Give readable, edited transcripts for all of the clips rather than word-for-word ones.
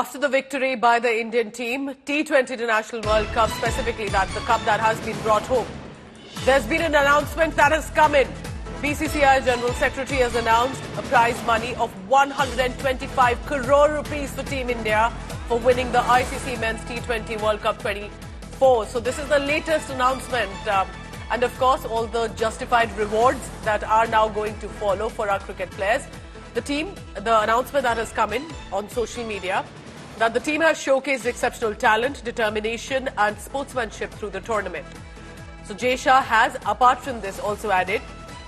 After the victory by the Indian team, T20 International World Cup, specifically the cup that has been brought home, there's been an announcement that has come in. BCCI General Secretary has announced a prize money of 125 crore rupees for Team India for winning the ICC Men's T20 World Cup 24. So this is the latest announcement. And of course, all the justified rewards that are now going to follow for our cricket players. The announcement that has come in on social media, that the team has showcased exceptional talent, determination and sportsmanship through the tournament. So Jay Shah has, apart from this, also added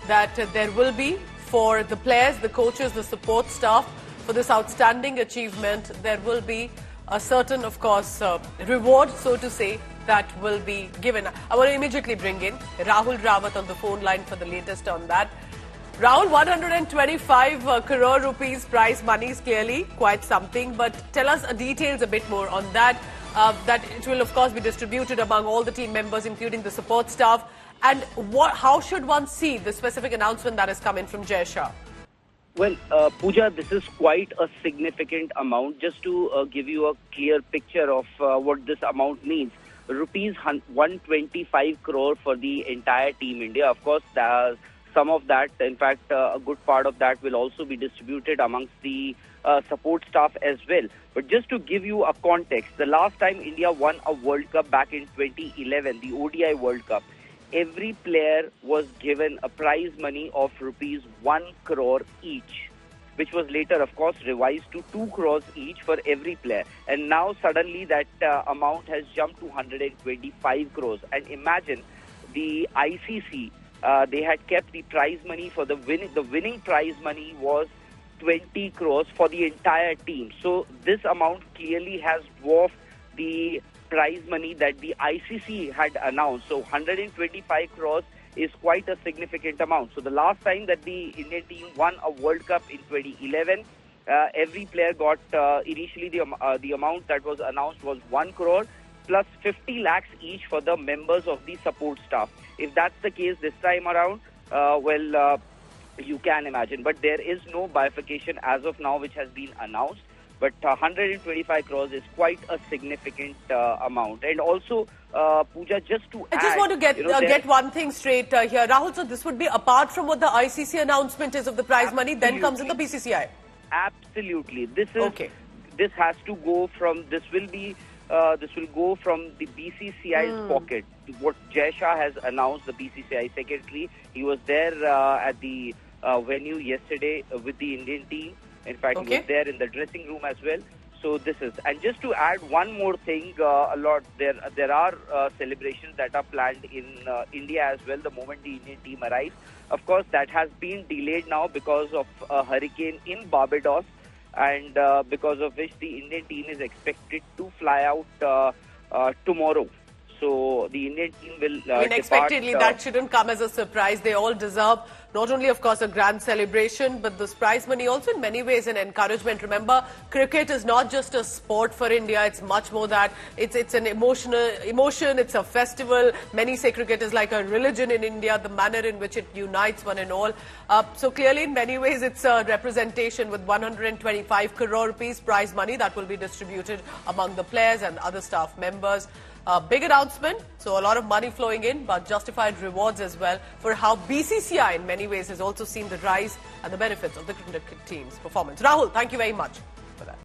that there will be, for the players, the coaches, the support staff, for this outstanding achievement, there will be a certain, of course, reward, so to say, that will be given. I want to immediately bring in Rahul Rawat on the phone line for the latest on that. Rahul, 125 crore rupees prize money is clearly quite something, but tell us details a bit more on that. That it will, of course, be distributed among all the team members, including the support staff. And how should one see the specific announcement that has come in from Jay Shah? Well, Pooja, this is quite a significant amount. Just to give you a clear picture of what this amount means, rupees 125 crore for the entire Team India. Of course, some of that, in fact, a good part of that will also be distributed amongst the support staff as well. But just to give you a context, the last time India won a World Cup back in 2011, the ODI World Cup, every player was given a prize money of rupees 1 crore each, which was later, of course, revised to 2 crores each for every player. And now suddenly that amount has jumped to 125 crores. And imagine the ICC, they had kept the prize money for the winning prize money was 20 crores for the entire team. So this amount clearly has dwarfed the prize money that the ICC had announced. So 125 crores is quite a significant amount. So the last time that the Indian team won a World Cup in 2011, every player got initially the amount that was announced was 1 crore plus 50 lakhs each for the members of the support staff. If that's the case this time around, you can imagine. But there is no bifurcation as of now which has been announced. But 125 crores is quite a significant amount. And also, Pooja, just to add... I just want to get one thing straight here. Rahul, so this would be apart from what the ICC announcement is of the prize money, then comes in the BCCI? Absolutely. This is okay. This has to go from... This will go from the BCCI's pocket. What Jay Shah has announced, the BCCI secretary, he was there at the venue yesterday with the Indian team. In fact, he was there in the dressing room as well. So this is, and just to add one more thing, there are celebrations that are planned in India as well the moment the Indian team arrives. Of course, that has been delayed now because of a hurricane in Barbados, and because of which the Indian team is expected to fly out tomorrow. So the Indian team will unexpectedly, that shouldn't come as a surprise. They all deserve not only, of course, a grand celebration, but this prize money also in many ways an encouragement. Remember, cricket is not just a sport for India. It's much more that. It's an emotion. It's a festival. Many say cricket is like a religion in India, the manner in which it unites one and all. So clearly, in many ways, it's a representation with 125 crore rupees prize money that will be distributed among the players and other staff members. Big announcement, so a lot of money flowing in, but justified rewards as well for how BCCI in many ways has also seen the rise and the benefits of the cricket team's performance. Rahul, thank you very much.